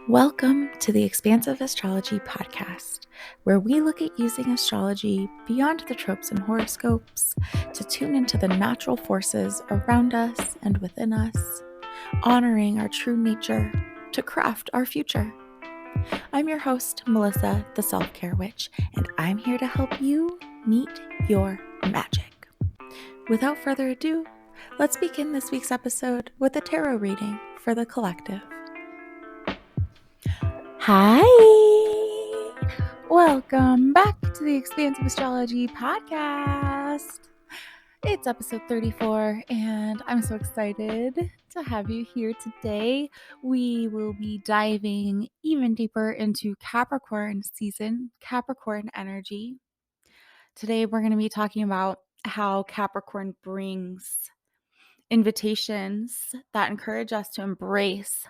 Welcome to the Expansive Astrology Podcast, where we look at using astrology beyond the tropes and horoscopes to tune into the natural forces around us and within us, honoring our true nature to craft our future. I'm your host, Melissa, the Self-Care Witch, and I'm here to help you meet your magic. Without further ado, let's begin this week's episode with a tarot reading for the collective. Hi! Welcome back to the Expansive Astrology Podcast. It's episode 34, and I'm so excited to have you here today. We will be diving even deeper into Capricorn season, Capricorn energy. Today, we're going to be talking about how Capricorn brings invitations that encourage us to embrace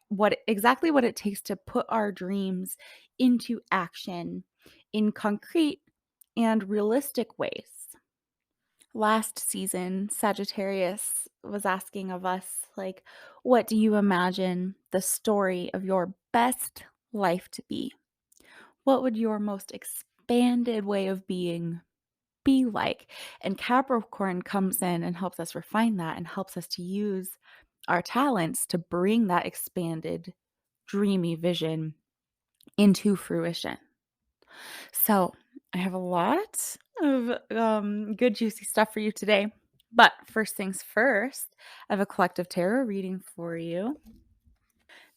what it takes to put our dreams into action in concrete and realistic ways. Last season, Sagittarius was asking of us, what do you imagine the story of your best life to be? What would your most expanded way of being be like? And Capricorn comes in and helps us refine that and helps us to use our talents to bring that expanded dreamy vision into fruition. So I have a lot of good juicy stuff for you today. But first things first, I have a collective tarot reading for you.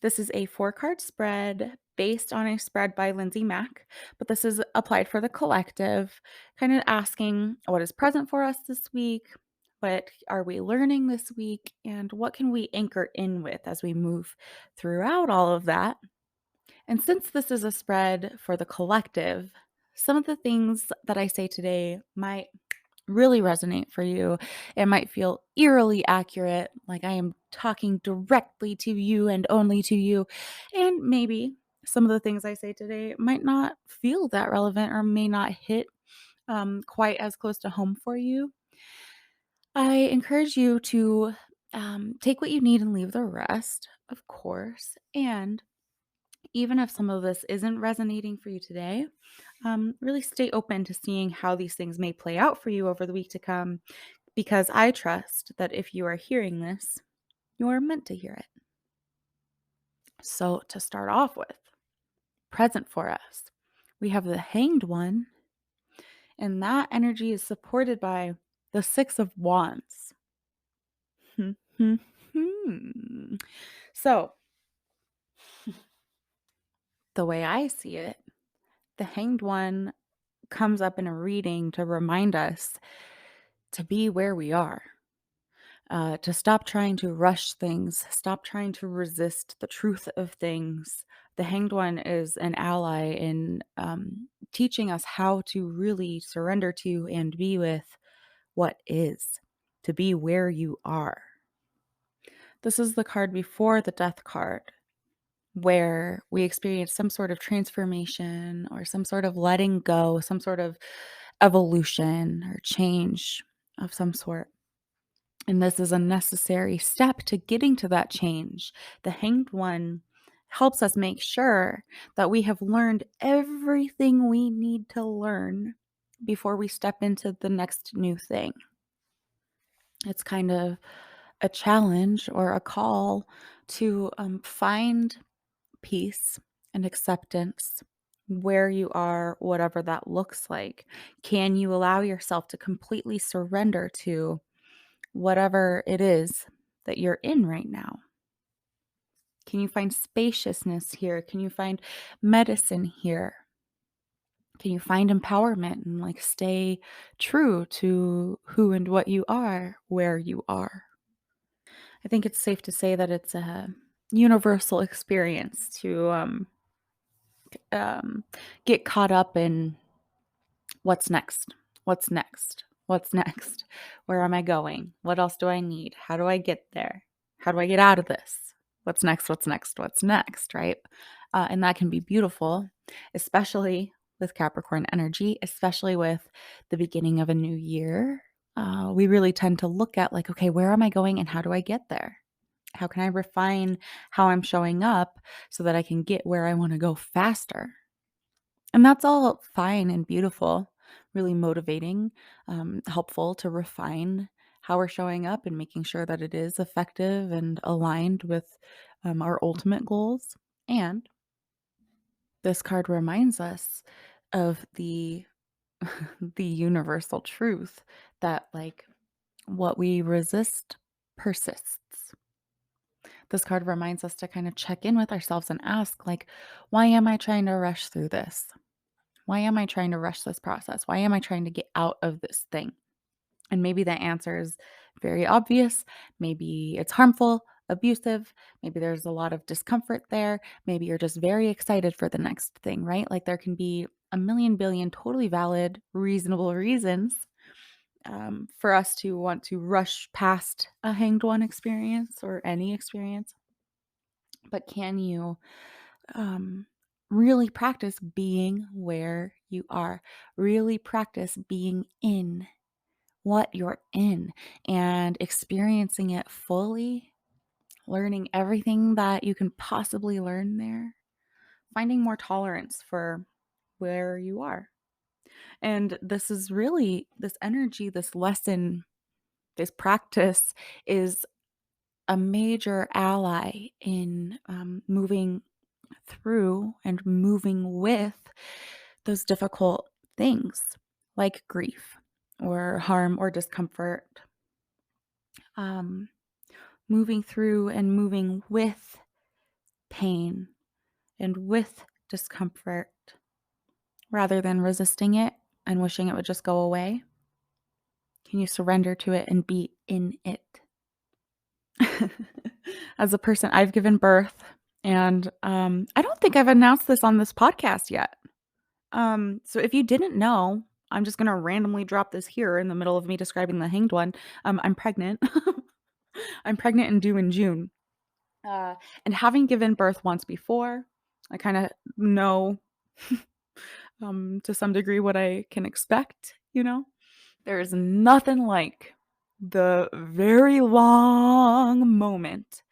This is a 4-card spread based on a spread by Lindsay Mack, but this is applied for the collective, kind of asking what is present for us this week, what are we learning this week, and what can we anchor in with as we move throughout all of that. And since this is a spread for the collective, some of the things that I say today might really resonate for you. It might feel eerily accurate, like I am talking directly to you and only to you. And maybe some of the things I say today might not feel that relevant or may not hit quite as close to home for you. I encourage you to take what you need and leave the rest, of course. And even if some of this isn't resonating for you today, really stay open to seeing how these things may play out for you over the week to come, because I trust that if you are hearing this, you are meant to hear it. So to start off with, present for us, we have the Hanged One, and that energy is supported by the Six of Wands. So, the way I see it, the Hanged One comes up in a reading to remind us to be where we are, to stop trying to rush things, stop trying to resist the truth of things. The Hanged One is an ally in teaching us how to really surrender to and be with what is, to be where you are. This is the card before the Death card, where we experience some sort of transformation or some sort of letting go, some sort of evolution or change of some sort. And this is a necessary step to getting to that change. The Hanged One helps us make sure that we have learned everything we need to learn before we step into the next new thing. It's kind of a challenge or a call to find peace and acceptance where you are, whatever that looks like. Can you allow yourself to completely surrender to whatever it is that you're in right now? Can you find spaciousness here? Can you find medicine here? Can you find empowerment and stay true to who and what you are, where you are? I think it's safe to say that it's a universal experience to get caught up in what's next, what's next, what's next, where am I going, what else do I need, how do I get there, how do I get out of this, what's next, what's next, what's next, right? And that can be beautiful, especially with Capricorn energy, especially with the beginning of a new year. We really tend to look at okay, where am I going and how do I get there? How can I refine how I'm showing up so that I can get where I want to go faster? And that's all fine and beautiful, really motivating, helpful to refine how we're showing up and making sure that it is effective and aligned with our ultimate goals. And this card reminds us of the universal truth that like what we resist persists. This card reminds us to kind of check in with ourselves and ask like, why am I trying to rush through this? Why am I trying to rush this process? Why am I trying to get out of this thing? And maybe the answer is very obvious. Maybe it's harmful, abusive. Maybe there's a lot of discomfort there. Maybe you're just very excited for the next thing, right? Like there can be a million billion totally valid, reasonable reasons for us to want to rush past a hanged one experience or any experience. But can you um, really practice being where you are? Really practice being in what you're in and experiencing it fully, learning everything that you can possibly learn there, finding more tolerance for where you are. And this is really this energy, this lesson, this practice is a major ally in moving through and moving with those difficult things like grief or harm or discomfort. Um, Moving through and moving with pain and with discomfort rather than resisting it and wishing it would just go away. Can you surrender to it and be in it? As a person, I've given birth, and I don't think I've announced this on this podcast yet. So if you didn't know, I'm just gonna randomly drop this here in the middle of me describing the hanged one. I'm pregnant. I'm pregnant and due in June. Uh, and having given birth once before, I kind of know to some degree what I can expect, you know? There's nothing like the very long moment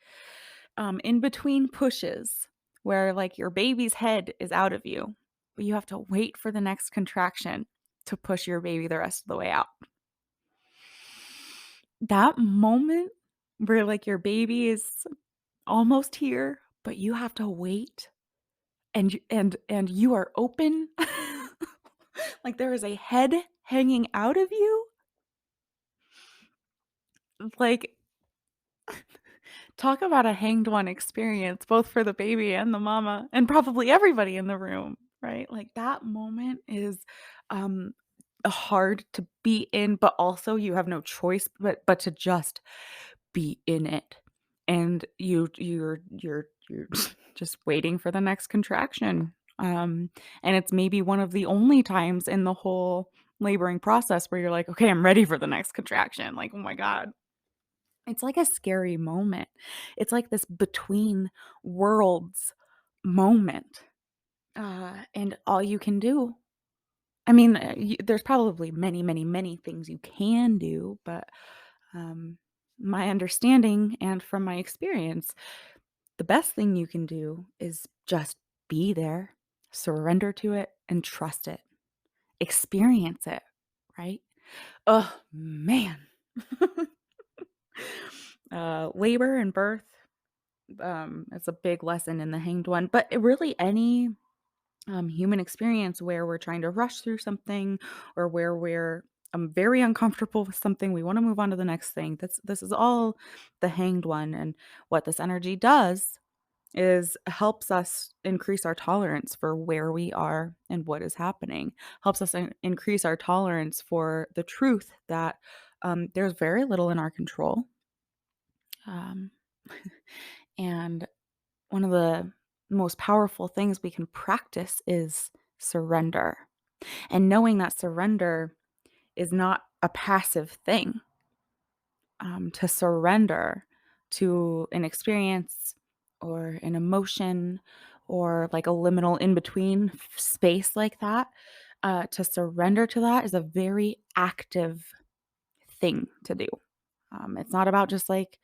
in between pushes where like your baby's head is out of you, but you have to wait for the next contraction to push your baby the rest of the way out. That moment where like your baby is almost here, but you have to wait and you are open like there is a head hanging out of you, like talk about a hanged one experience both for the baby and the mama and probably everybody in the room, right? Like that moment is um hard to be in, but also you have no choice but to just be in it. And you're just waiting for the next contraction. And it's maybe one of the only times in the whole laboring process where you're like, okay, I'm ready for the next contraction. Like, oh my God. It's like a scary moment. It's like this between worlds moment. And all you can do, I mean, there's probably many, many, many things you can do, but um, my understanding and from my experience, the best thing you can do is just be there, surrender to it, and trust it. Experience it, right? Oh, man. Labor and birth, it's a big lesson in the hanged one, but really any human experience where we're trying to rush through something or where we're very uncomfortable with something, we want to move on to the next thing. This is all the hanged one, and what this energy does is helps us increase our tolerance for where we are and what is happening. Helps us increase our tolerance for the truth that there's very little in our control. Um, and one of the most powerful things we can practice is surrender. And knowing that surrender is not a passive thing, to surrender to an experience or an emotion or like a liminal in between space like that, to surrender to that is a very active thing to do. It's not about just like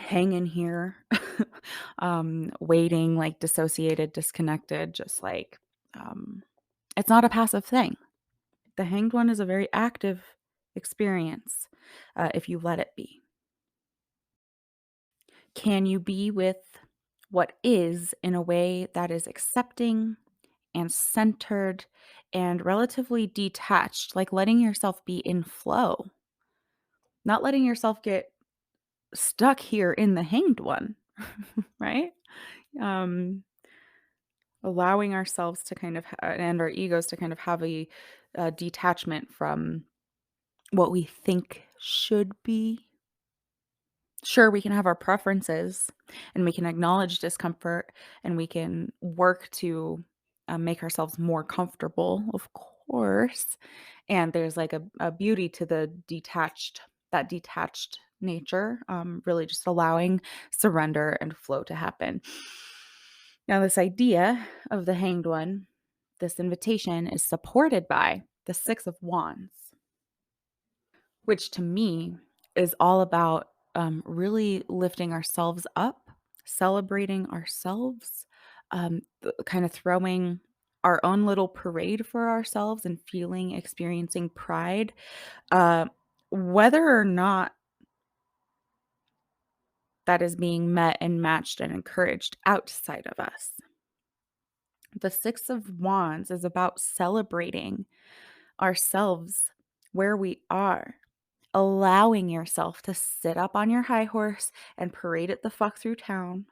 hang in here, waiting, like dissociated, disconnected, just like it's not a passive thing. The hanged one is a very active experience if you let it be. Can you be with what is in a way that is accepting and centered and relatively detached, like letting yourself be in flow, not letting yourself get stuck here in the hanged one, right? Um, allowing ourselves to kind of and our egos to kind of have a detachment from what we think should be. Sure, we can have our preferences and we can acknowledge discomfort and we can work to make ourselves more comfortable, of course. And there's like a beauty to that detached nature, really just allowing surrender and flow to happen. Now, this idea of the hanged one, this invitation is supported by the Six of Wands, which to me is all about really lifting ourselves up, celebrating ourselves, kind of throwing our own little parade for ourselves and experiencing pride, uh, whether or not that is being met and matched and encouraged outside of us. The Six of Wands is about celebrating ourselves where we are, allowing yourself to sit up on your high horse and parade it the fuck through town,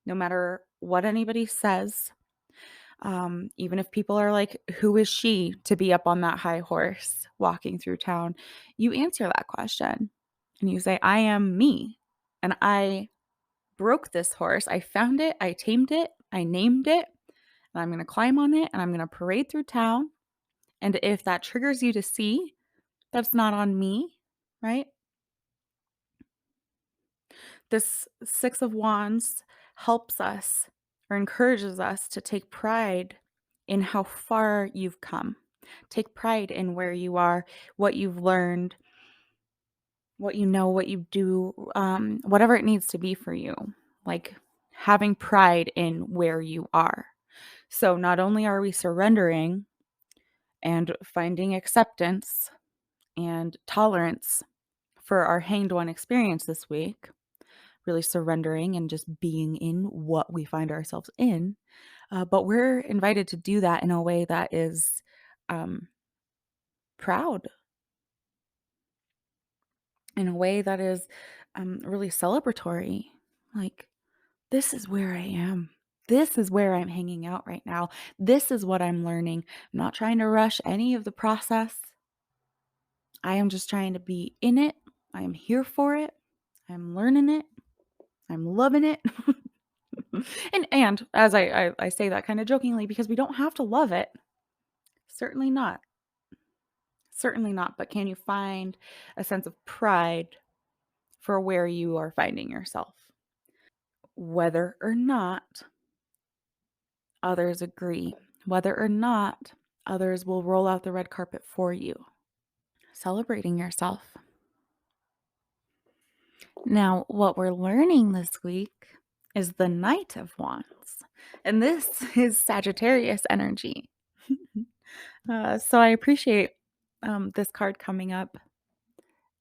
no matter what anybody says. Even if people are like, who is she to be up on that high horse walking through town? You answer that question and you say, I am me. And I broke this horse. I found it. I tamed it. I named it. And I'm going to climb on it and I'm going to parade through town. And if that triggers you to see, that's not on me, right? This Six of Wands helps us or encourages us to take pride in how far you've come. Take pride in where you are, what you've learned, what you know, what you do, whatever it needs to be for you. Like having pride in where you are. So not only are we surrendering and finding acceptance and tolerance for our hanged one experience this week, really surrendering and just being in what we find ourselves in. But we're invited to do that in a way that is um, proud, in a way that is really celebratory. Like, this is where I am. This is where I'm hanging out right now. This is what I'm learning. I'm not trying to rush any of the process. I am just trying to be in it. I am here for it. I'm learning it. I'm loving it. And as I say that kind of jokingly because we don't have to love it. Certainly not. Certainly not. But can you find a sense of pride for where you are finding yourself? Whether or not others agree, whether or not others will roll out the red carpet for you. Celebrating yourself. Now, what we're learning this week is the Knight of Wands. And this is Sagittarius energy. So I appreciate this card coming up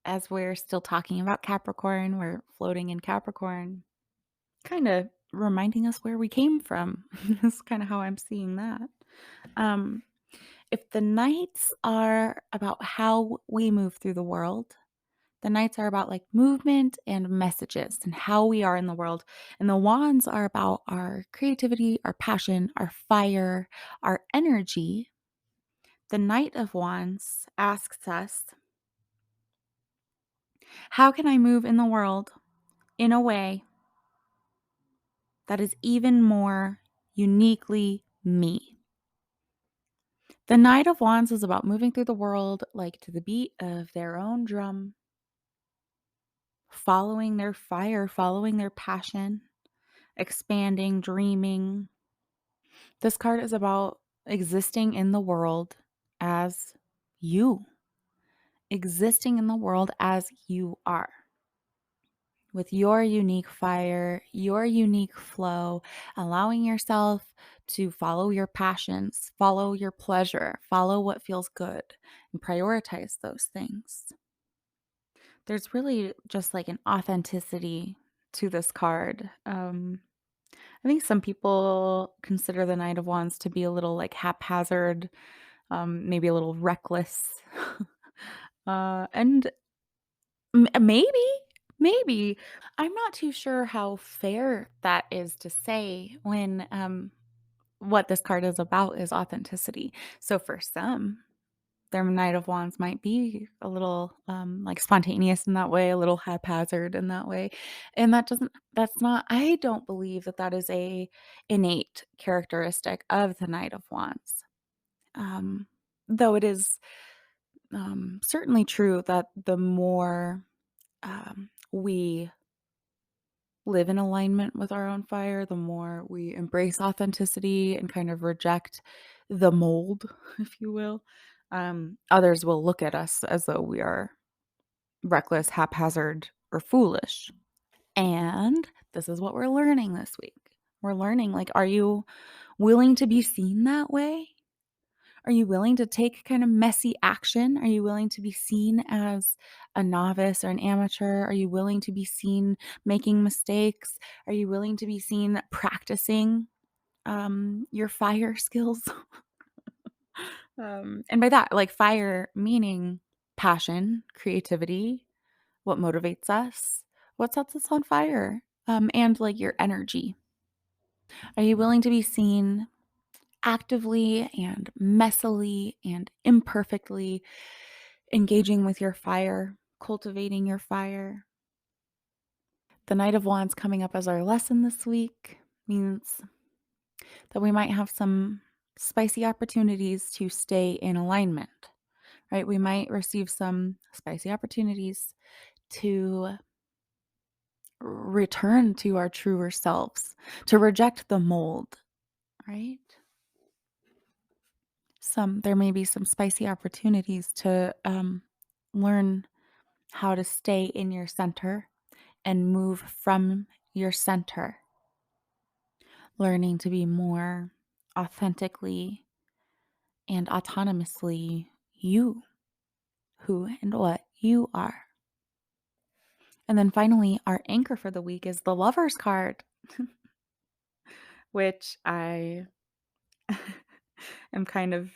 as we're still talking about Capricorn. We're floating in Capricorn, kind of reminding us where we came from. That's kind of how I'm seeing that. Um, if the Knights are about how we move through the world, the Knights are about like movement and messages and how we are in the world. And the Wands are about our creativity, our passion, our fire, our energy. The Knight of Wands asks us, how can I move in the world in a way that is even more uniquely me? The Knight of Wands is about moving through the world like to the beat of their own drum, following their fire, following their passion, expanding, dreaming. This card is about existing in the world as you, existing in the world as you are. with your unique fire, your unique flow, allowing yourself to follow your passions, follow your pleasure, follow what feels good, and prioritize those things. There's really just like an authenticity to this card. I think some people consider the Knight of Wands to be a little like haphazard, maybe a little reckless. And maybe. I'm not too sure how fair that is to say when what this card is about is authenticity. So for some, their Knight of Wands might be a little like spontaneous in that way, a little haphazard in that way. And that's not, I don't believe that that is a innate characteristic of the Knight of Wands. Though it is certainly true that the more we live in alignment with our own fire, the more we embrace authenticity and kind of reject the mold, if you will, others will look at us as though we are reckless, haphazard, or foolish. And this is what we're learning this week. We're learning, like, are you willing to be seen that way? Are you willing to take kind of messy action? Are you willing to be seen as a novice or an amateur? Are you willing to be seen making mistakes? Are you willing to be seen practicing your fire skills? And by that, like fire meaning passion, creativity, what motivates us, what sets us on fire, and like your energy. Are you willing to be seen actively and messily and imperfectly engaging with your fire, cultivating your fire? The Knight of Wands coming up as our lesson this week means that we might have some spicy opportunities to stay in alignment, right? We might receive some spicy opportunities to return to our truer selves, to reject the mold, right? There may be some spicy opportunities to learn how to stay in your center and move from your center, learning to be more authentically and autonomously you, who and what you are. And then finally, our anchor for the week is the Lover's card, which I am kind of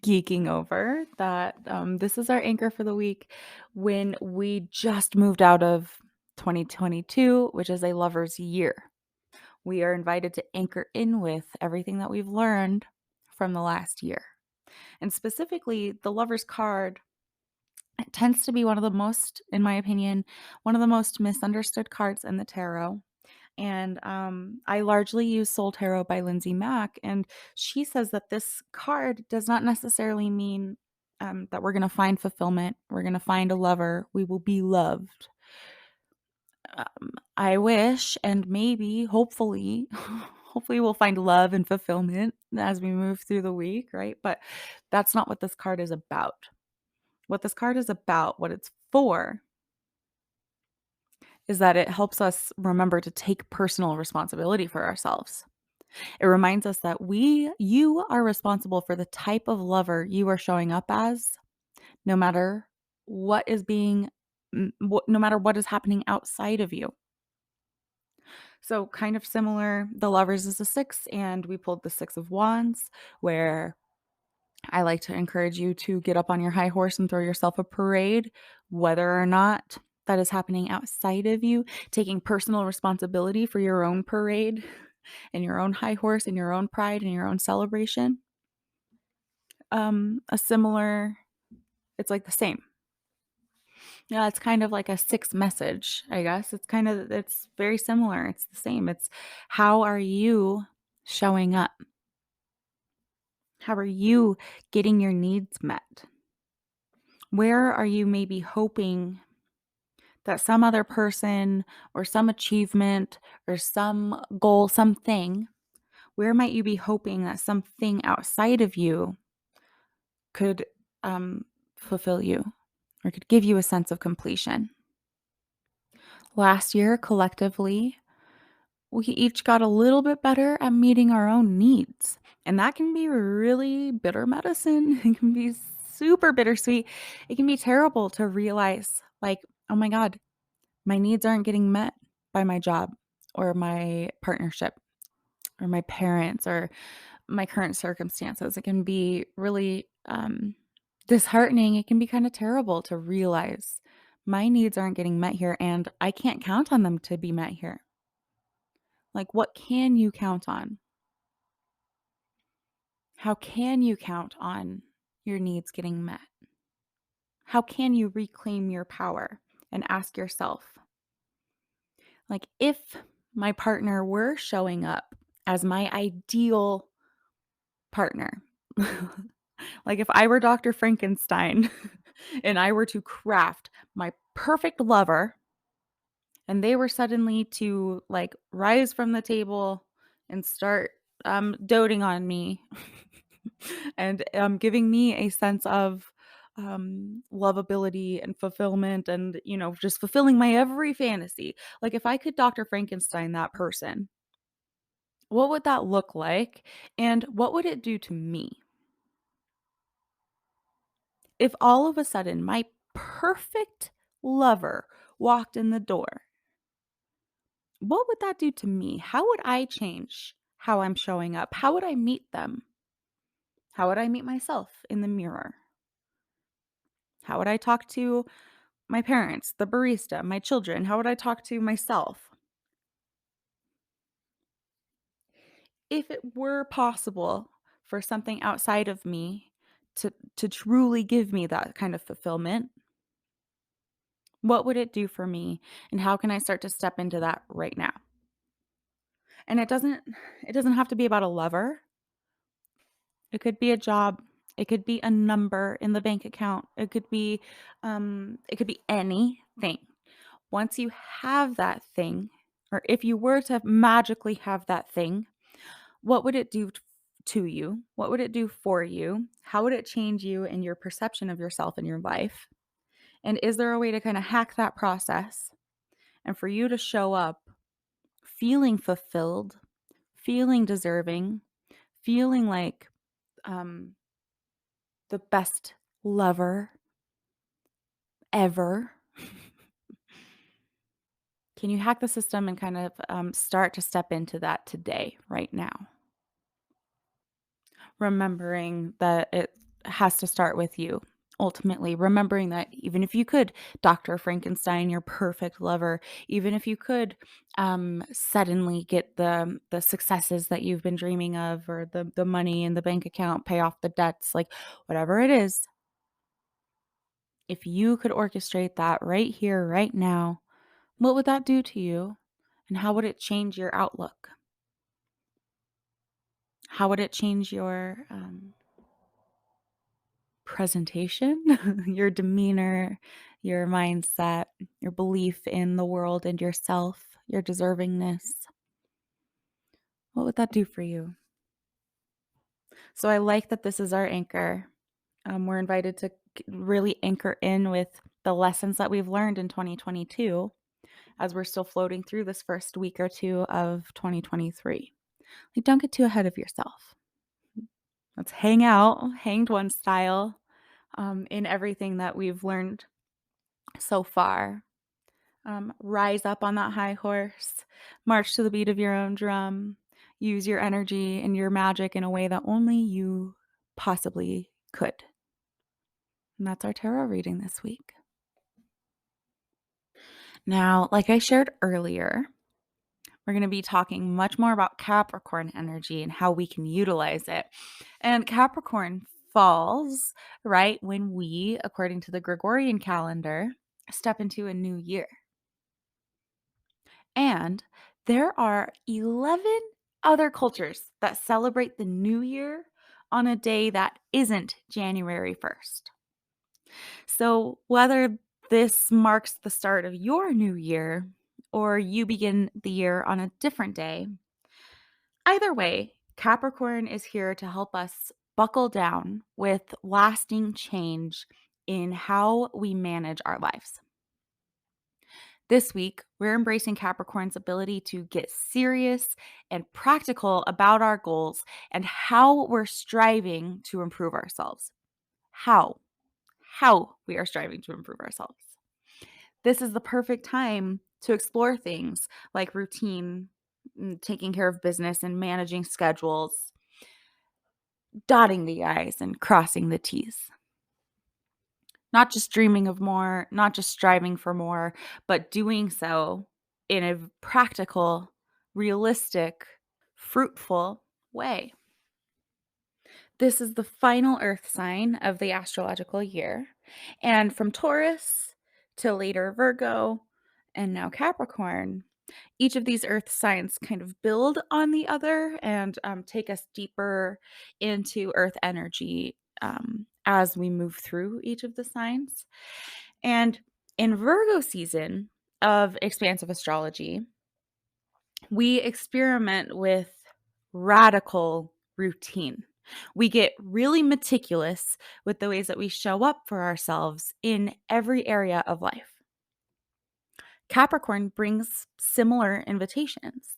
geeking over that this is our anchor for the week when we just moved out of 2022, which is a lover's year. We are invited to anchor in with everything that we've learned from the last year. And specifically, the lover's card tends to be one of the most, in my opinion, one of the most misunderstood cards in the tarot. And I largely use Soul Tarot by Lindsay Mack, and she says that this card does not necessarily mean that we're going to find fulfillment, we're going to find a lover, we will be loved. I wish, and maybe, hopefully, hopefully we'll find love and fulfillment as we move through the week, right? But that's not what this card is about. What this card is about, what it's for, is that it helps us remember to take personal responsibility for ourselves. It reminds us that you are responsible for the type of lover you are showing up as, no matter what is being, no matter what is happening outside of you. So kind of similar, the Lovers is a 6, and we pulled the 6 of Wands, where I like to encourage you to get up on your high horse and throw yourself a parade, whether or not that is happening outside of you, taking personal responsibility for your own parade and your own high horse and your own pride and your own celebration. It's like the same. Yeah, it's kind of like a 6 message, I guess. It's very similar. It's the same. It's how are you showing up? How are you getting your needs met? Where are you maybe hoping that some other person or some achievement or some goal, something, where might you be hoping that something outside of you could fulfill you or could give you a sense of completion? Last year, collectively, we each got a little bit better at meeting our own needs. And that can be really bitter medicine. It can be super bittersweet. It can be terrible to realize, like, oh my God, my needs aren't getting met by my job or my partnership or my parents or my current circumstances. It can be really disheartening. It can be kind of terrible to realize my needs aren't getting met here and I can't count on them to be met here. Like, what can you count on? How can you count on your needs getting met? How can you reclaim your power and ask yourself, like, if my partner were showing up as my ideal partner, like if I were Dr. Frankenstein and I were to craft my perfect lover and they were suddenly to like rise from the table and start doting on me and giving me a sense of lovability and fulfillment and, you know, just fulfilling my every fantasy. Like if I could Dr. Frankenstein that person, what would that look like? And what would it do to me? If all of a sudden my perfect lover walked in the door, what would that do to me? How would I change how I'm showing up? How would I meet them? How would I meet myself in the mirror? How would I talk to my parents, the barista, my children? How would I talk to myself? If it were possible for something outside of me to truly give me that kind of fulfillment, what would it do for me? And how can I start to step into that right now? And it doesn't have to be about a lover. It could be a job. It could be a number in the bank account. It could be anything. Once you have that thing, or if you were to magically have that thing, what would it do to you? What would it do for you? How would it change you and your perception of yourself and your life? And is there a way to kind of hack that process and for you to show up feeling fulfilled, feeling deserving, feeling like um, the best lover ever? Can you hack the system and kind of start to step into that today, right now? Remembering that it has to start with you. Ultimately, remembering that even if you could Dr. Frankenstein, your perfect lover, even if you could suddenly get the successes that you've been dreaming of, or the money in the bank account, pay off the debts, like whatever it is, if you could orchestrate that right here, right now, what would that do to you? And how would it change your outlook? How would it change your presentation, your demeanor, your mindset, your belief in the world and yourself, your deservingness? What would that do for you? So I like that this is our anchor. We're invited to really anchor in with the lessons that we've learned in 2022 as we're still floating through this first week or two of 2023. Like, don't get too ahead of yourself. Let's hang out, hanged one style, in everything that we've learned so far. Rise up on that high horse, march to the beat of your own drum, use your energy and your magic in a way that only you possibly could. And that's our tarot reading this week. Now, like I shared earlier, we're going to be talking much more about Capricorn energy and how we can utilize it. And Capricorn falls right when we, according to the Gregorian calendar, step into a new year. And there are 11 other cultures that celebrate the new year on a day that isn't January 1st. So whether this marks the start of your new year or you begin the year on a different day, either way, Capricorn is here to help us buckle down with lasting change in how we manage our lives. This week, we're embracing Capricorn's ability to get serious and practical about our goals and how we're striving to improve ourselves. How we are striving to improve ourselves. This is the perfect time to explore things like routine, taking care of business and managing schedules, dotting the I's and crossing the T's. Not just dreaming of more, not just striving for more, but doing so in a practical, realistic, fruitful way. This is the final Earth sign of the astrological year. And from Taurus to later Virgo and now Capricorn, each of these Earth signs kind of build on the other and take us deeper into Earth energy as we move through each of the signs. And in Virgo season of expansive astrology, we experiment with radical routine. We get really meticulous with the ways that we show up for ourselves in every area of life. Capricorn brings similar invitations.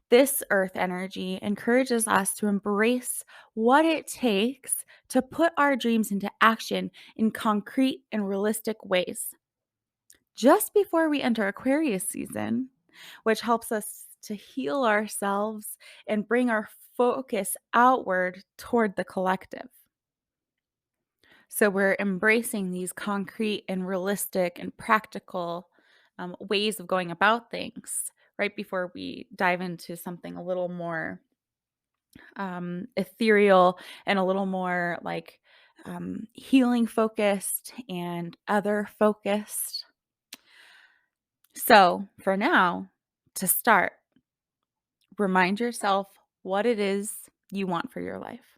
This earth energy encourages us to embrace what it takes to put our dreams into action in concrete and realistic ways. Just before we enter Aquarius season, which helps us to heal ourselves and bring our focus outward toward the collective. So we're embracing these concrete and realistic and practical ways of going about things right before we dive into something a little more ethereal and a little more like healing focused and other focused. So for now, to start, remind yourself what it is you want for your life.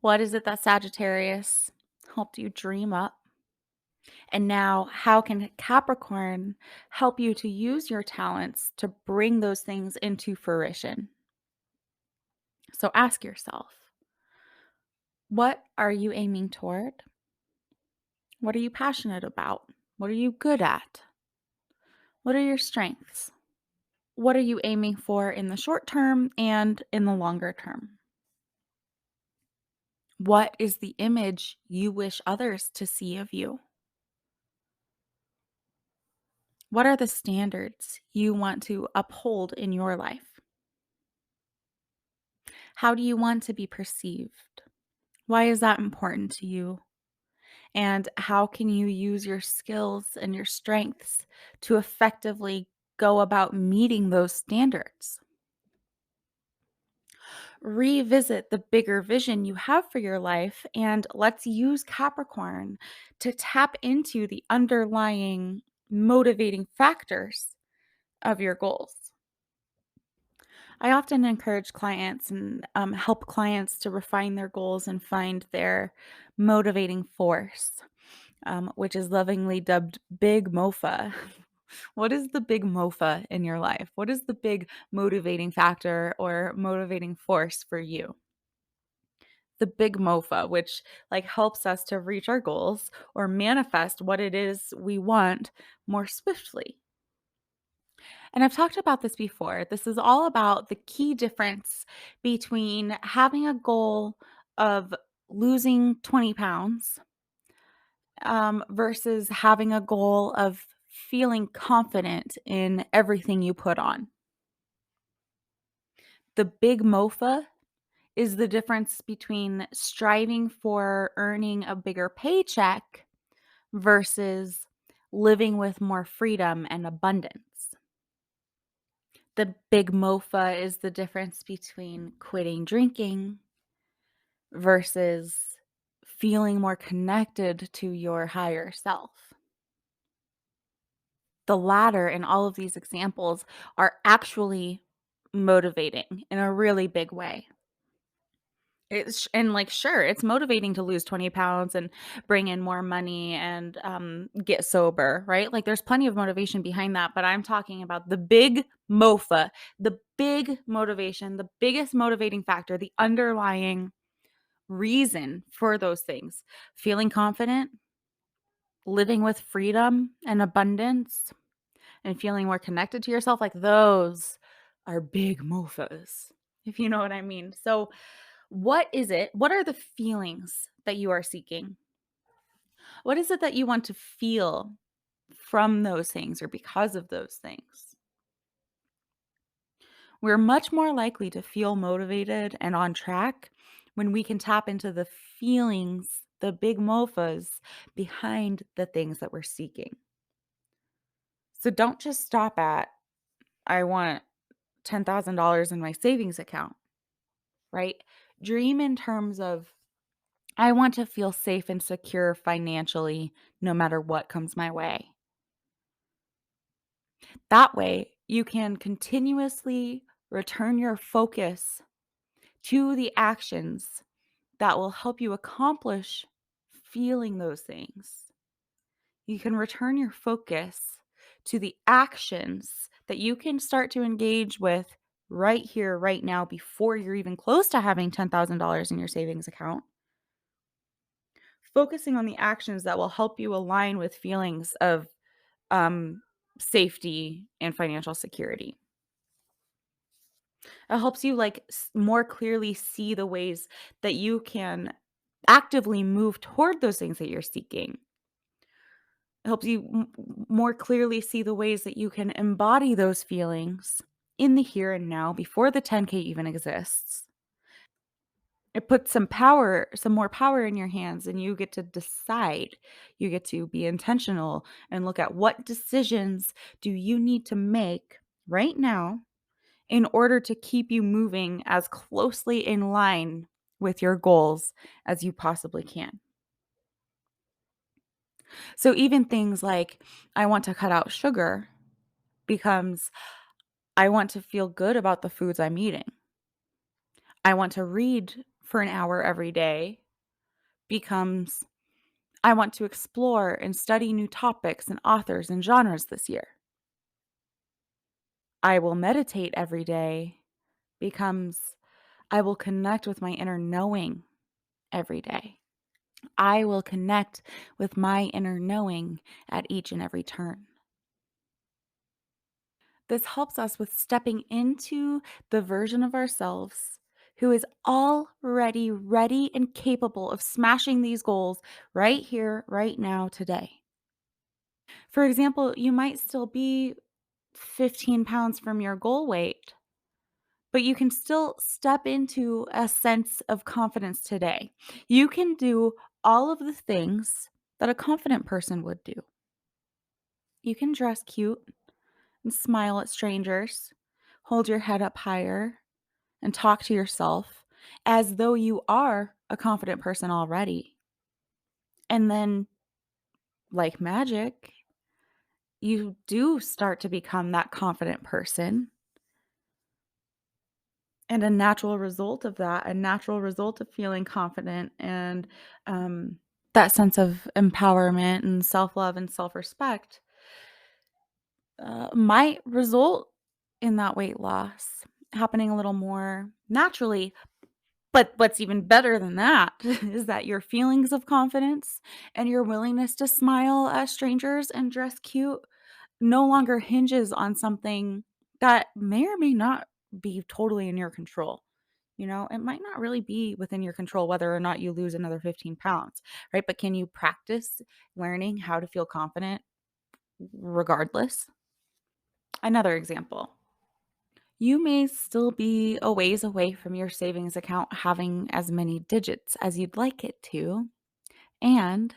What is it that Sagittarius helped you dream up? And now, how can Capricorn help you to use your talents to bring those things into fruition? So ask yourself, what are you aiming toward? What are you passionate about? What are you good at? What are your strengths? What are you aiming for in the short term and in the longer term? What is the image you wish others to see of you? What are the standards you want to uphold in your life? How do you want to be perceived? Why is that important to you? And how can you use your skills and your strengths to effectively go about meeting those standards? Revisit the bigger vision you have for your life, and let's use Capricorn to tap into the underlying motivating factors of your goals. I often encourage clients and help clients to refine their goals and find their motivating force, which is lovingly dubbed Big Mofa. What is the big mofa in your life? What is the big motivating factor or motivating force for you? The big mofa, which like helps us to reach our goals or manifest what it is we want more swiftly. And I've talked about this before. This is all about the key difference between having a goal of losing 20 pounds versus having a goal of feeling confident in everything you put on. The big mofa is the difference between striving for earning a bigger paycheck versus living with more freedom and abundance. The big mofa is the difference between quitting drinking versus feeling more connected to your higher self. The latter in all of these examples are actually motivating in a really big way. Sure, it's motivating to lose 20 pounds and bring in more money and get sober, right? Like there's plenty of motivation behind that, but I'm talking about the big mofa, the big motivation, the biggest motivating factor, the underlying reason for those things. Feeling confident, living with freedom and abundance and feeling more connected to yourself, like those are big mofos, if you know what I mean. So, what is it? What are the feelings that you are seeking? What is it that you want to feel from those things or because of those things? We're much more likely to feel motivated and on track when we can tap into the feelings, the big mofas behind the things that we're seeking. So don't just stop at, I want $10,000 in my savings account, right? Dream in terms of, I want to feel safe and secure financially no matter what comes my way. That way, you can continuously return your focus to the actions that will help you accomplish feeling those things. You can return your focus to the actions that you can start to engage with right here, right now, before you're even close to having $10,000 in your savings account. Focusing on the actions that will help you align with feelings of um, safety and financial security. It helps you more clearly see the ways that you can actively move toward those things that you're seeking. It helps you more clearly see the ways that you can embody those feelings in the here and now before the 10K even exists. It puts some more power in your hands, and you get to decide. You get to be intentional and look at what decisions do you need to make right now in order to keep you moving as closely in line with your goals as you possibly can. So even things like, I want to cut out sugar becomes, I want to feel good about the foods I'm eating. I want to read for an hour every day becomes, I want to explore and study new topics and authors and genres this year. I will meditate every day becomes, I will connect with my inner knowing every day. I will connect with my inner knowing at each and every turn. This helps us with stepping into the version of ourselves who is already ready and capable of smashing these goals right here, right now, today. For example, you might still be 15 pounds from your goal weight, but you can still step into a sense of confidence today. You can do all of the things that a confident person would do. You can dress cute and smile at strangers, hold your head up higher, and talk to yourself as though you are a confident person already. And then, like magic, you do start to become that confident person. And a natural result of that, a natural result of feeling confident and um, that sense of empowerment and self love and self respect might result in that weight loss happening a little more naturally. But what's even better than that is that your feelings of confidence and your willingness to smile at strangers and dress cute no longer hinges on something that may or may not be totally in your control. You know, it might not really be within your control whether or not you lose another 15 pounds, right? But can you practice learning how to feel confident regardless? Another example. You may still be a ways away from your savings account having as many digits as you'd like it to, and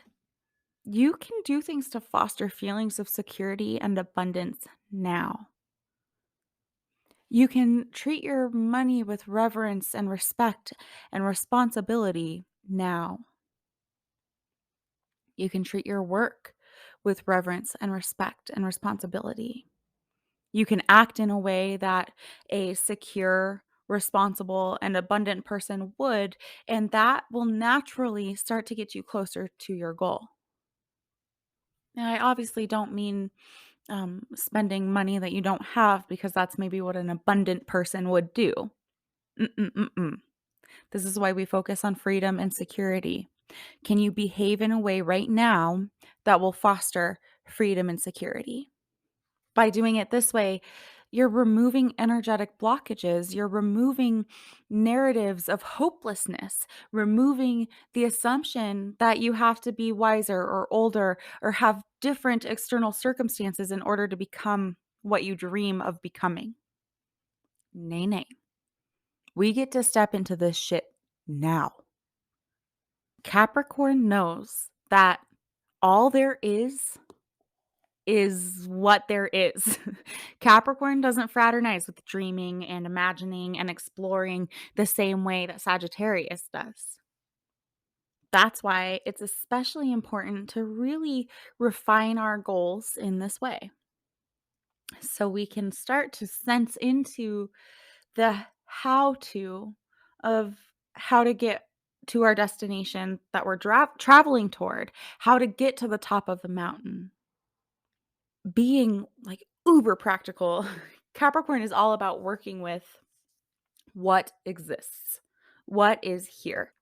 you can do things to foster feelings of security and abundance now. You can treat your money with reverence and respect and responsibility now. You can treat your work with reverence and respect and responsibility. You can act in a way that a secure, responsible, and abundant person would, and that will naturally start to get you closer to your goal. Now, I obviously don't mean spending money that you don't have because that's maybe what an abundant person would do. Mm-mm-mm-mm. This is why we focus on freedom and security. Can you behave in a way right now that will foster freedom and security? By doing it this way, you're removing energetic blockages, you're removing narratives of hopelessness, removing the assumption that you have to be wiser or older or have different external circumstances in order to become what you dream of becoming. Nay, nay. We get to step into this shit now. Capricorn knows that all there is what there is. Capricorn doesn't fraternize with dreaming and imagining and exploring the same way that Sagittarius does. That's why it's especially important to really refine our goals in this way so we can start to sense into the how to of how to get to our destination that we're traveling toward, how to get to the top of the mountain. Being like uber practical, Capricorn is all about working with what exists, what is here.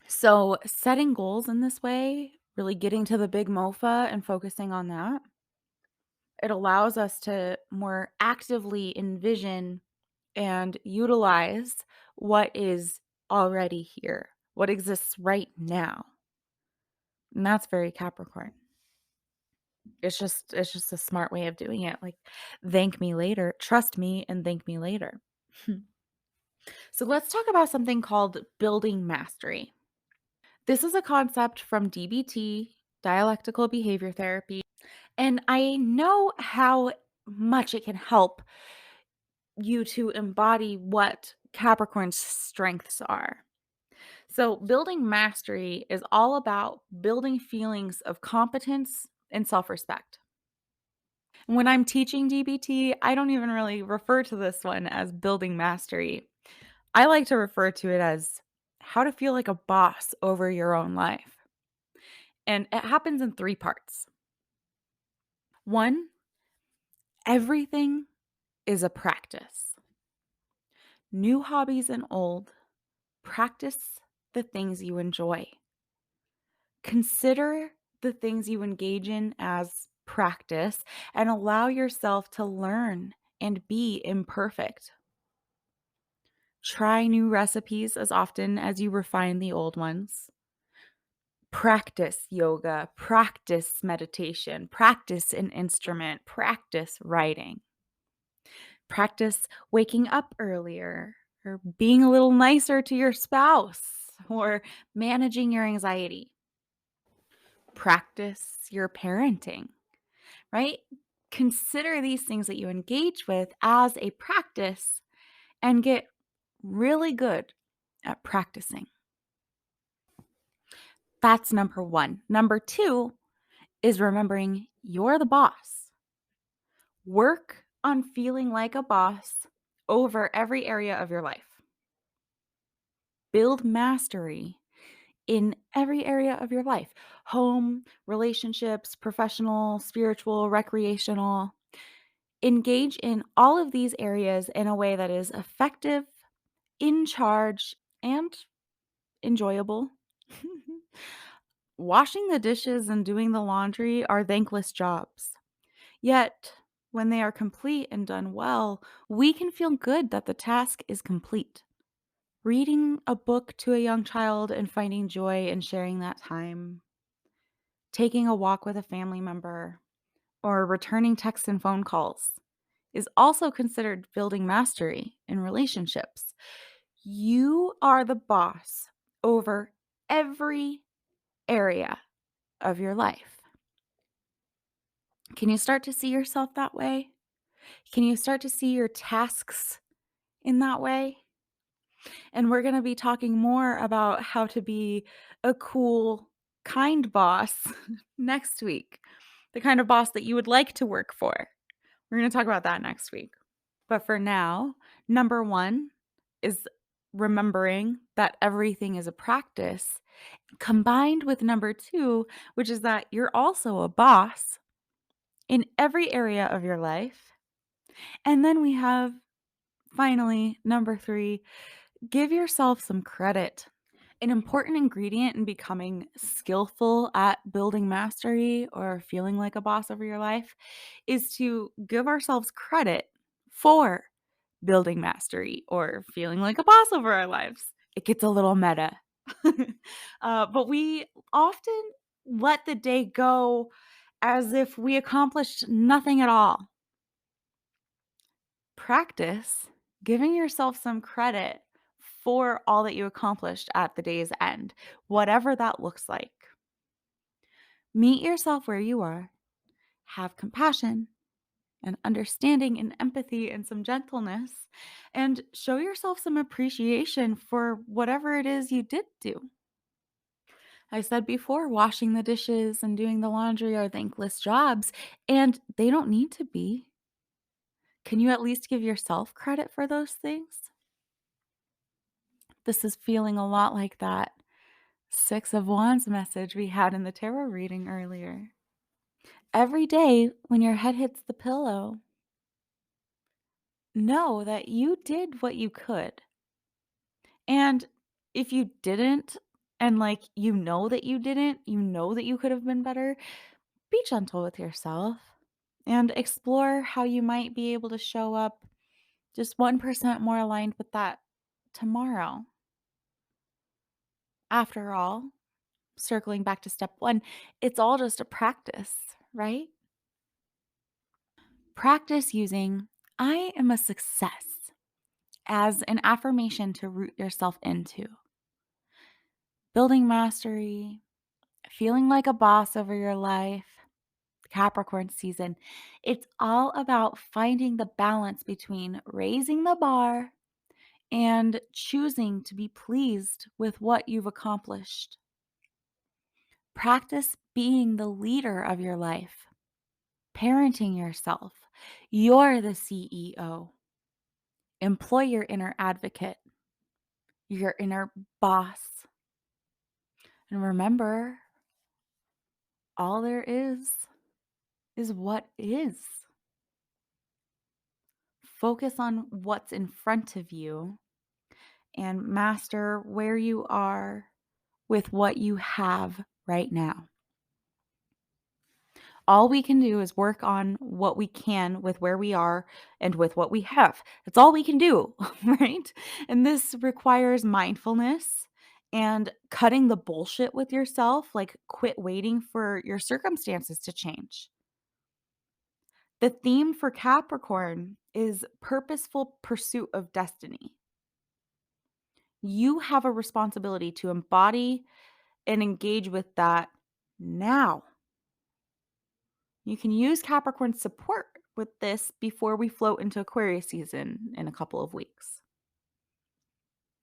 So, setting goals in this way, really getting to the big MOFA and focusing on that, it allows us to more actively envision and utilize what is already here, what exists right now. And that's very Capricorn. It's just a smart way of doing it. Like, thank me later, trust me and thank me later. So let's talk about something called building mastery. This is a concept from DBT, dialectical behavior therapy, and I know how much it can help you to embody what Capricorn's strengths are. So, building mastery is all about building feelings of competence and self respect. When I'm teaching DBT, I don't even really refer to this one as building mastery. I like to refer to it as how to feel like a boss over your own life. And it happens in three parts. One, everything is a practice. New hobbies and old, practice the things you enjoy. Consider the things you engage in as practice and allow yourself to learn and be imperfect. Try new recipes as often as you refine the old ones. Practice yoga, practice meditation, practice an instrument, practice writing. Practice waking up earlier or being a little nicer to your spouse or managing your anxiety. Practice your parenting, right? Consider these things that you engage with as a practice and get really good at practicing. That's number one. Number two is remembering you're the boss. Work on feeling like a boss over every area of your life. Build mastery in every area of your life: home, relationships, professional, spiritual, recreational. Engage in all of these areas in a way that is effective, in charge, and enjoyable. Washing the dishes and doing the laundry are thankless jobs. Yet, when they are complete and done well, we can feel good that the task is complete. Reading a book to a young child and finding joy in sharing that time. Taking a walk with a family member or returning texts and phone calls is also considered building mastery in relationships. You are the boss over every area of your life. Can you start to see yourself that way? Can you start to see your tasks in that way? And we're going to be talking more about how to be a cool, kind boss next week. The kind of boss that you would like to work for. We're going to talk about that next week. But for now, number one is remembering that everything is a practice, combined with number two, which is that you're also a boss in every area of your life. And then we have finally number three, give yourself some credit An important ingredient in becoming skillful at building mastery or feeling like a boss over your life is to give ourselves credit for building mastery or feeling like a boss over our lives. It gets a little meta. But we often let the day go as if we accomplished nothing at all. Practice giving yourself some credit for all that you accomplished at the day's end, whatever that looks like. Meet yourself where you are, have compassion and understanding and empathy and some gentleness, and show yourself some appreciation for whatever it is you did do. I said before, washing the dishes and doing the laundry are thankless jobs, and they don't need to be. Can you at least give yourself credit for those things? This is feeling a lot like that Six of Wands message we had in the tarot reading earlier. Every day when your head hits the pillow, know that you did what you could. And if you didn't, and you know that you didn't, you know that you could have been better, be gentle with yourself and explore how you might be able to show up just 1% more aligned with that tomorrow. After all, circling back to step one, it's all just a practice, right? Practice using "I am a success" as an affirmation to root yourself into. Building mastery, feeling like a boss over your life, Capricorn season, it's all about finding the balance between raising the bar and choosing to be pleased with what you've accomplished. Practice being the leader of your life, parenting yourself. You're the CEO. Employ your inner advocate, your inner boss. And remember, all there is what is. Focus on what's in front of you and master where you are with what you have right now. All we can do is work on what we can with where we are and with what we have. That's all we can do, right? And this requires mindfulness and cutting the bullshit with yourself, like quit waiting for your circumstances to change. The theme for Capricorn is purposeful pursuit of destiny. You have a responsibility to embody and engage with that now. You can use Capricorn's support with this before we float into Aquarius season in a couple of weeks.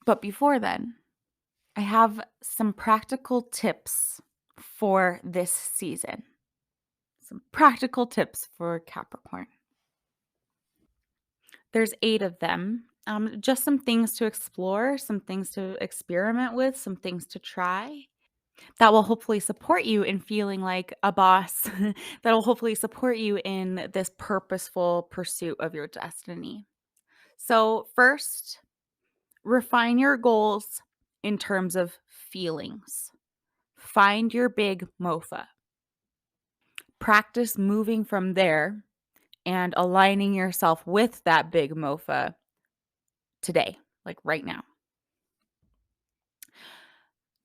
But before then, I have some practical tips for this season. Some practical tips for Capricorn. There's 8 of them. Just some things to explore, some things to experiment with, some things to try that will hopefully support you in feeling like a boss, that will hopefully support you in this purposeful pursuit of your destiny. So, first, refine your goals in terms of feelings. Find your big MOFA. Practice moving from there and aligning yourself with that big MOFA today, like right now.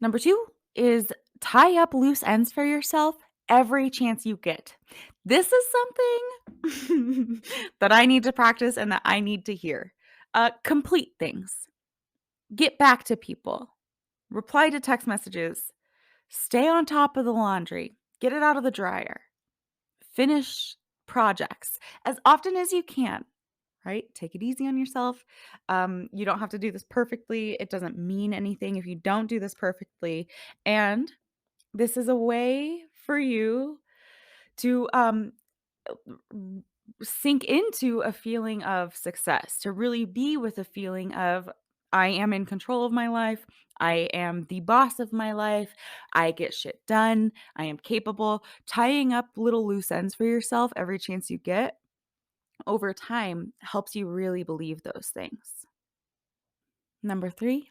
Number 2 is tie up loose ends for yourself every chance you get. This is something that I need to practice and that I need to hear. Complete things. Get back to people. Reply to text messages. Stay on top of the laundry. Get it out of the dryer. Finish projects as often as you can, right? Take it easy on yourself. You don't have to do this perfectly. It doesn't mean anything if you don't do this perfectly. And this is a way for you to sink into a feeling of success, to really be with a feeling of I am in control of my life. I am the boss of my life. I get shit done. I am capable. Tying up little loose ends for yourself every chance you get over time helps you really believe those things. Number 3,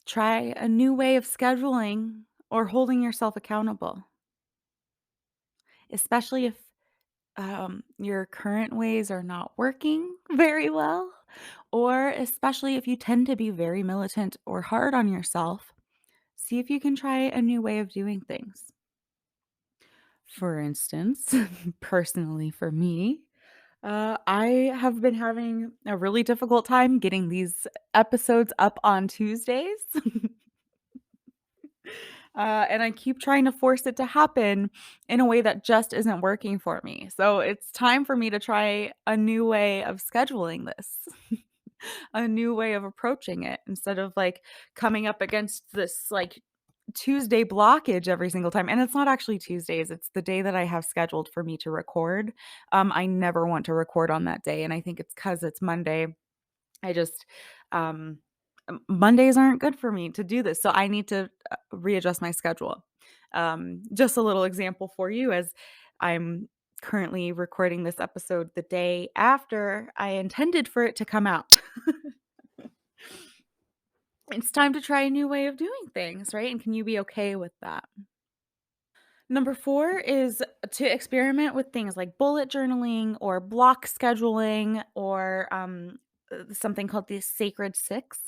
Try a new way of scheduling or holding yourself accountable, especially if your current ways are not working very well, or especially if you tend to be very militant or hard on yourself. See if you can try a new way of doing things. For instance, personally for me, I have been having a really difficult time getting these episodes up on Tuesdays. And I keep trying to force it to happen in a way that just isn't working for me. So it's time for me to try a new way of scheduling this, a new way of approaching it instead of like coming up against this like Tuesday blockage every single time. And it's not actually Tuesdays, it's the day that I have scheduled for me to record. I never want to record on that day. And I think it's because it's Monday. I just, um, Mondays aren't good for me to do this. So I need to readjust my schedule. Just a little example for you as I'm currently recording this episode the day after I intended for it to come out. It's time to try a new way of doing things, right? And can you be okay with that? Number 4 is to experiment with things like bullet journaling or block scheduling or something called the Sacred Six.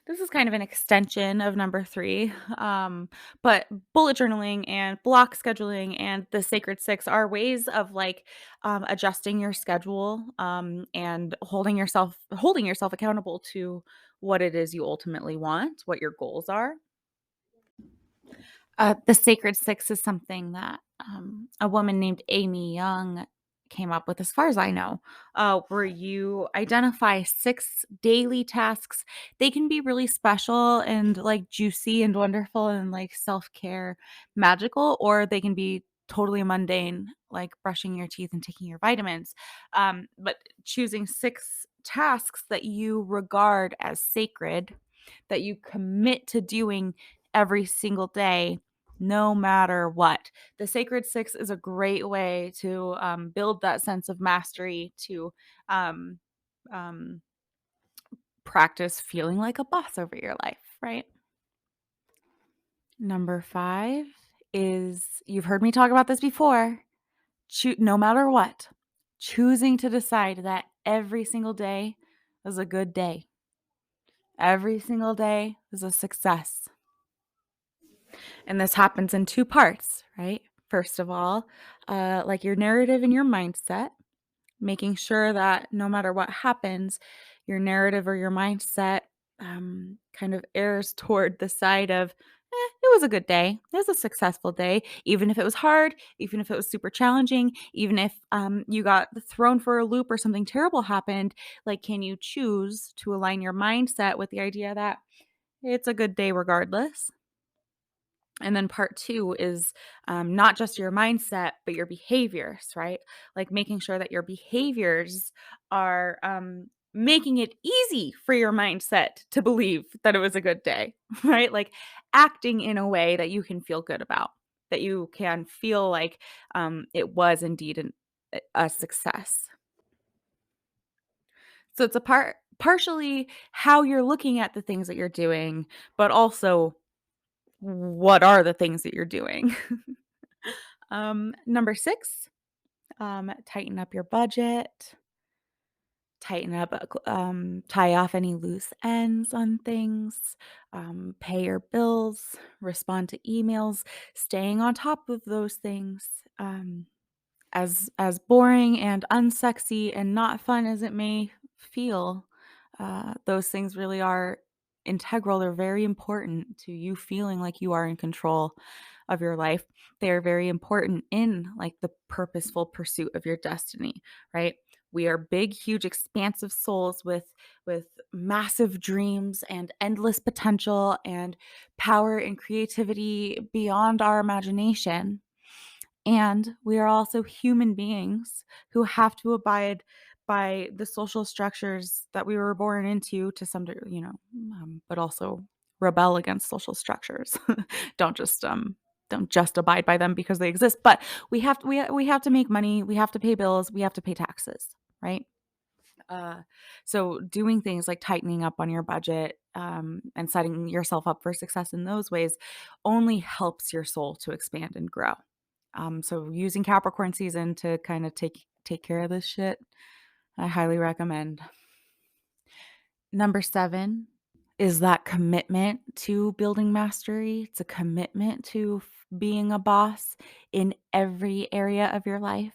This is kind of an extension of number 3. But bullet journaling and block scheduling and the Sacred Six are ways of like adjusting your schedule and holding yourself accountable to what it is you ultimately want, what your goals are. The Sacred Six is something that a woman named Amy Young came up with, as far as I know, where you identify 6 daily tasks. They can be really special and like juicy and wonderful and like self care magical, or they can be totally mundane, like brushing your teeth and taking your vitamins. But choosing 6 tasks that you regard as sacred, that you commit to doing every single day no matter what. The Sacred Six is a great way to build that sense of mastery, to um, um, practice feeling like a boss over your life, right? Number 5 is you've heard me talk about this before. No matter what, choosing to decide that every single day is a good day. Every single day is a success. And this happens in 2 parts, right? First of all, like your narrative and your mindset, making sure that no matter what happens, your narrative or your mindset kind of errs toward the side of, it was a good day. It was a successful day. Even if it was hard, even if it was super challenging, even if you got thrown for a loop or something terrible happened, like, can you choose to align your mindset with the idea that it's a good day regardless? And then part 2 is not just your mindset, but your behaviors, right? Like making sure that your behaviors are making it easy for your mindset to believe that it was a good day, right? Like acting in a way that you can feel good about, that you can feel like it was indeed a success. So it's partially how you're looking at the things that you're doing, but also what are the things that you're doing. Number 6, tighten up your budget, tie off any loose ends on things, pay your bills, respond to emails, staying on top of those things. As boring and unsexy and not fun as it may feel, those things really are integral. They're very important to you feeling like you are in control of your life. They are very important in like the purposeful pursuit of your destiny, right? We are big, huge, expansive souls with massive dreams and endless potential and power and creativity beyond our imagination. And we are also human beings who have to abide by the social structures that we were born into to some degree, but also rebel against social structures. don't just don't just abide by them because they exist, but we have to make money, we have to pay bills, we have to pay taxes, right? So doing things like tightening up on your budget, and setting yourself up for success in those ways only helps your soul to expand and grow. So using Capricorn season to kind of take care of this shit, I highly recommend. Number 7 is that commitment to building mastery. It's a commitment to being a boss in every area of your life,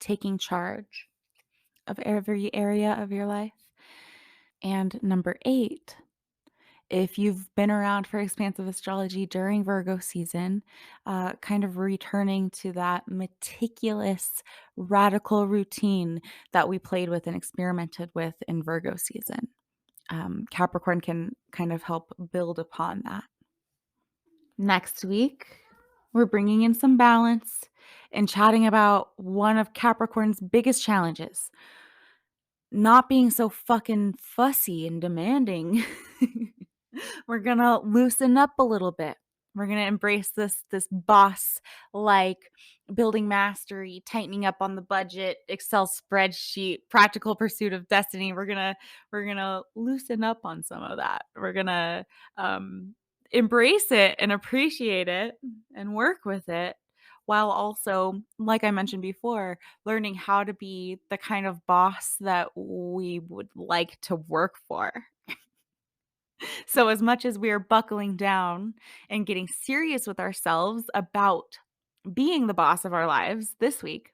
taking charge of every area of your life. And number 8, if you've been around for expansive astrology during Virgo season, kind of returning to that meticulous, radical routine that we played with and experimented with in Virgo season. Capricorn can kind of help build upon that. Next week, we're bringing in some balance and chatting about one of Capricorn's biggest challenges, not being so fucking fussy and demanding. We're gonna loosen up a little bit. We're gonna embrace this boss like building mastery, tightening up on the budget, Excel spreadsheet, practical pursuit of destiny. We're gonna loosen up on some of that. We're gonna embrace it and appreciate it and work with it, while also, like I mentioned before, learning how to be the kind of boss that we would like to work for. So, as much as we are buckling down and getting serious with ourselves about being the boss of our lives this week,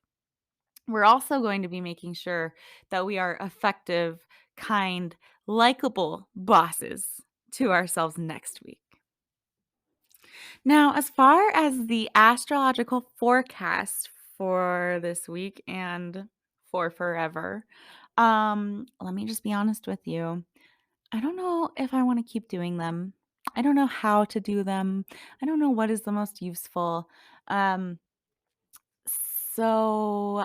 we're also going to be making sure that we are effective, kind, likable bosses to ourselves next week. Now, as far as the astrological forecast for this week and for forever, let me just be honest with you. I don't know if I want to keep doing them. I don't know how to do them. I don't know what is the most useful. Um, so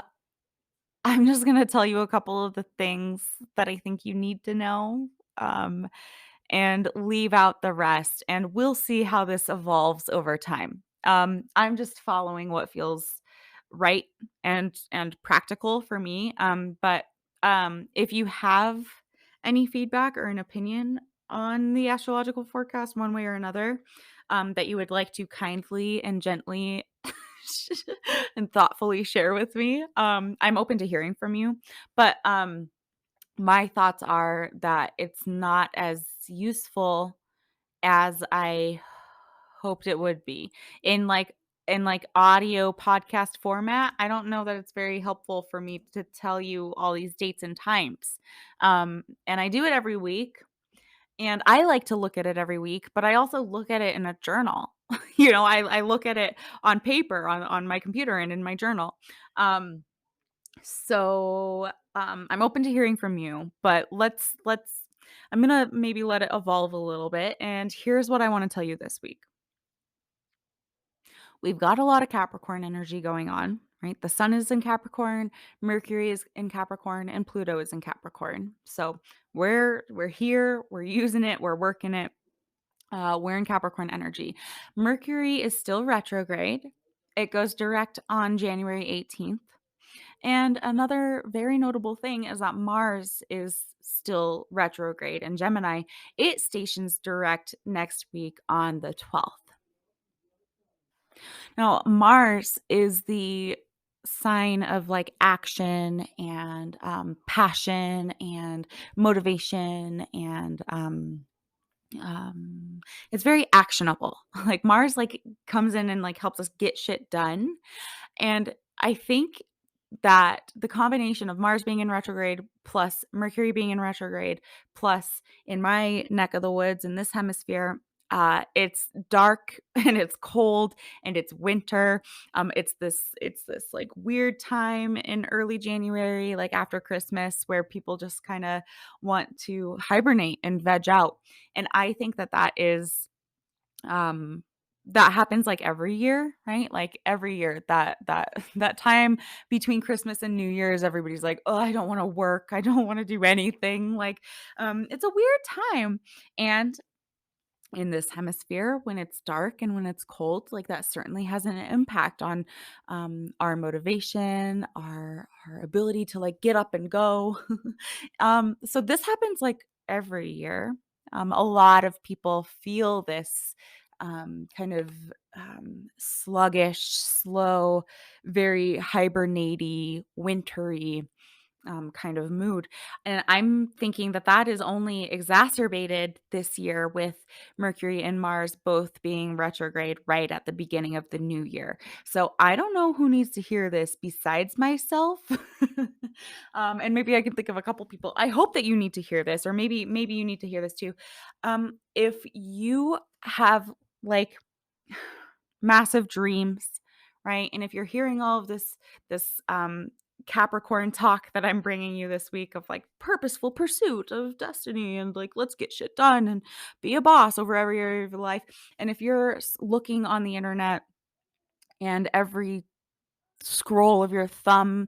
I'm just going to tell you a couple of the things that I think you need to know. And leave out the rest, and we'll see how this evolves over time. I'm just following what feels right and practical for me. But if you have any feedback or an opinion on the astrological forecast, one way or another, that you would like to kindly and gently and thoughtfully share with me, I'm open to hearing from you. But my thoughts are that it's not as useful as I hoped it would be. In like audio podcast format, I don't know that it's very helpful for me to tell you all these dates and times. And I do it every week, and I like to look at it every week, but I also look at it in a journal. I look at it on paper on my computer and in my journal. So I'm open to hearing from you, but let's I'm gonna maybe let it evolve a little bit. And here's what I want to tell you this week. We've got a lot of Capricorn energy going on, right? The sun is in Capricorn, Mercury is in Capricorn, and Pluto is in Capricorn. So we're here, we're using it, we're working it. We're in Capricorn energy. Mercury is still retrograde. It goes direct on January 18th. And another very notable thing is that Mars is still retrograde in Gemini. It stations direct next week on the 12th. Now, Mars is the sign of like action and passion and motivation and it's very actionable. Like Mars like comes in and like helps us get shit done. And I think that the combination of Mars being in retrograde plus Mercury being in retrograde plus in my neck of the woods in this hemisphere, it's dark and it's cold and it's winter. It's this like weird time in early January, like after Christmas, where people just kind of want to hibernate and veg out. And I think that is um that happens like every year, right? Like every year that time between Christmas and New Year's, everybody's like, "Oh, I don't want to work. I don't want to do anything." Like it's a weird time. And in this hemisphere when it's dark and when it's cold. Like that certainly has an impact on our motivation, our ability to like get up and go. So this happens like every year. A lot of people feel this kind of sluggish, slow, very hibernate-y, wintry kind of mood. And I'm thinking that that is only exacerbated this year with Mercury and Mars both being retrograde right at the beginning of the new year. So I don't know who needs to hear this besides myself. And maybe I can think of a couple people. I hope that you need to hear this, or maybe you need to hear this too. If you have like massive dreams, right? And if you're hearing all of this Capricorn talk that I'm bringing you this week of like purposeful pursuit of destiny and like let's get shit done and be a boss over every area of your life. And if you're looking on the internet and every scroll of your thumb,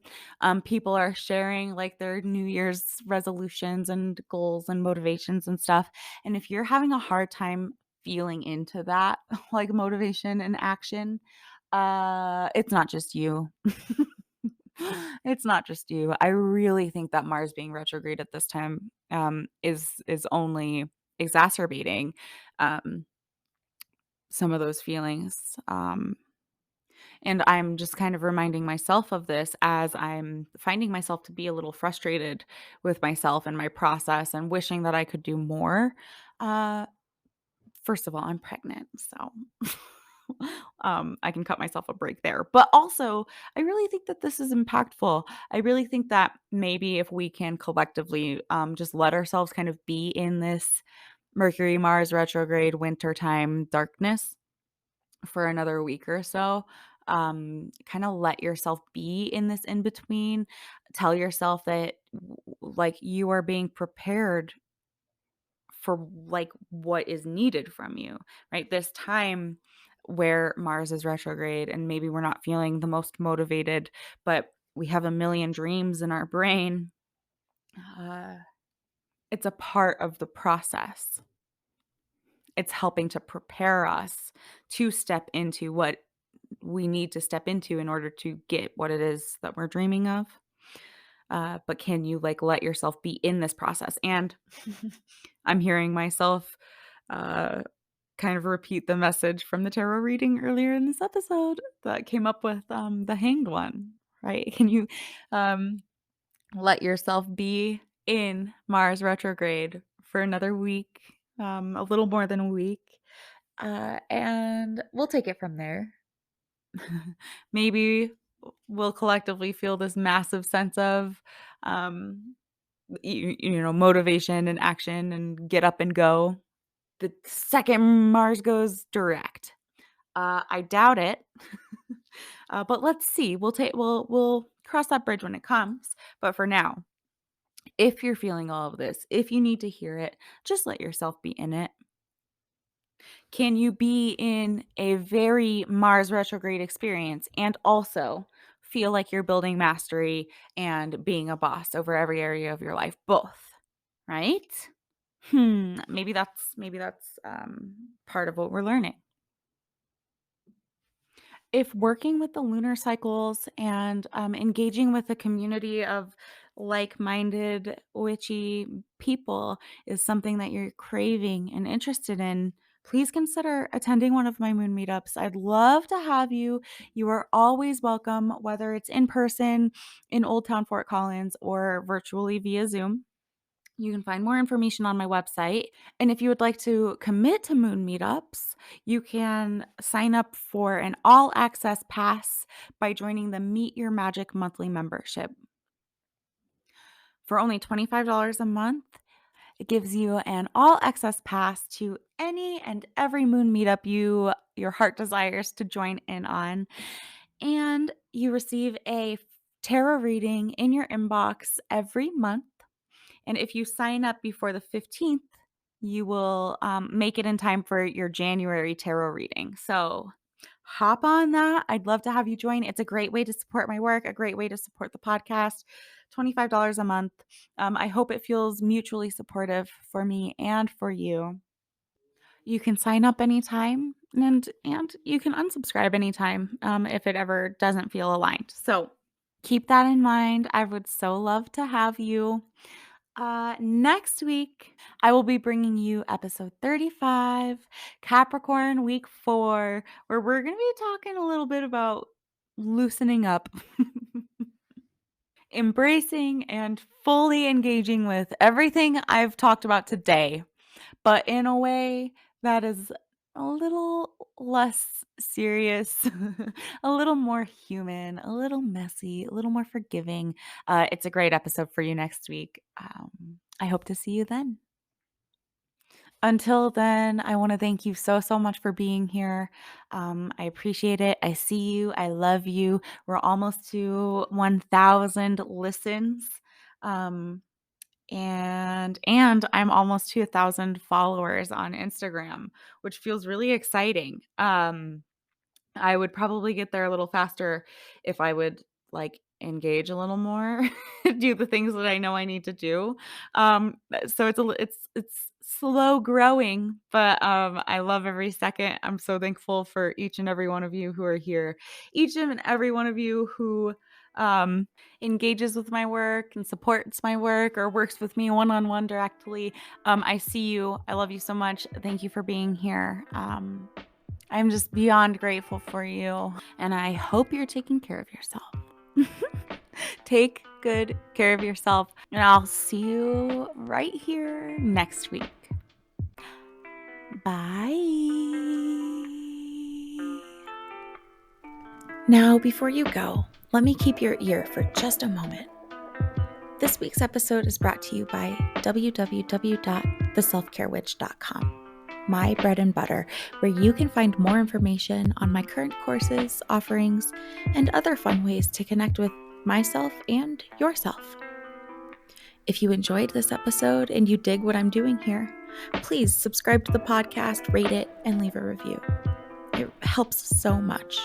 people are sharing like their New Year's resolutions and goals and motivations and stuff. And if you're having a hard time feeling into that, like motivation and action, it's not just you. It's not just you. I really think that Mars being retrograde at this time is only exacerbating um, some of those feelings. And I'm just kind of reminding myself of this as I'm finding myself to be a little frustrated with myself and my process and wishing that I could do more. Uh, First of all, I'm pregnant, so I can cut myself a break there. But also, I really think that this is impactful. I really think that maybe if we can collectively just let ourselves kind of be in this Mercury, Mars retrograde, wintertime darkness for another week or so. Kind of let yourself be in this in between. Tell yourself that like you are being prepared for like what is needed from you, right? This time where Mars is retrograde and maybe we're not feeling the most motivated, but we have a million dreams in our brain. Uh, it's a part of the process. It's helping to prepare us to step into what we need to step into in order to get what it is that we're dreaming of. But can you like let yourself be in this process? And I'm hearing myself uh, kind of repeat the message from the tarot reading earlier in this episode that came up with the hanged one, right? Can you um, let yourself be in Mars retrograde for another week, a little more than a week, and we'll take it from there. Maybe we'll collectively feel this massive sense of, um, motivation and action and get up and go the second Mars goes direct. I doubt it, but let's see. We'll cross that bridge when it comes. But for now, if you're feeling all of this, if you need to hear it, just let yourself be in it. Can you be in a very Mars retrograde experience and also feel like you're building mastery and being a boss over every area of your life? Both, right? Maybe that's part of what we're learning. If working with the lunar cycles and engaging with a community of like-minded witchy people is something that you're craving and interested in, please consider attending one of my moon meetups. I'd love to have you. You are always welcome, whether it's in person in Old Town Fort Collins or virtually via Zoom. You can find more information on my website. And if you would like to commit to moon meetups, you can sign up for an all access pass by joining the Meet Your Magic monthly membership. For only $25 a month, it gives you an all access pass to any and every moon meetup your heart desires to join in on. And you receive a tarot reading in your inbox every month. And if you sign up before the 15th, you will make it in time for your January tarot reading. So hop on that. I'd love to have you join. It's a great way to support my work, a great way to support the podcast. $25 a month. I hope it feels mutually supportive for me and for you. You can sign up anytime and you can unsubscribe anytime if it ever doesn't feel aligned. So keep that in mind. I would so love to have you. Next week, I will be bringing you episode 35, Capricorn week 4, where we're going to be talking a little bit about loosening up, embracing, and fully engaging with everything I've talked about today, but in a way that is a little less serious, a little more human, a little messy, a little more forgiving. It's a great episode for you next week. I hope to see you then. Until then, I want to thank you so, so much for being here. I appreciate it. I see you. I love you. We're almost to 1,000 listens. Um, and I'm almost to 1,000 followers on Instagram, which feels really exciting. I would probably get there a little faster if I would, like, engage a little more, do the things that I know I need to do. So it's slow growing, but, I love every second. I'm so thankful for each and every one of you who are here. Each and every one of you who, engages with my work and supports my work or works with me one-on-one directly. I see you. I love you so much. Thank you for being here. I'm just beyond grateful for you, and I hope you're taking care of yourself. Take good care of yourself, and I'll see you right here next week. Bye. Now, before you go, let me keep your ear for just a moment. This week's episode is brought to you by www.theselfcarewitch.com. My bread and butter, where you can find more information on my current courses, offerings, and other fun ways to connect with myself and yourself. If you enjoyed this episode and you dig what I'm doing here, please subscribe to the podcast, rate it, and leave a review. It helps so much.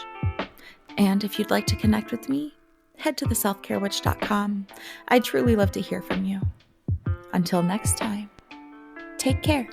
And if you'd like to connect with me, head to theselfcarewitch.com. I'd truly love to hear from you. Until next time, take care.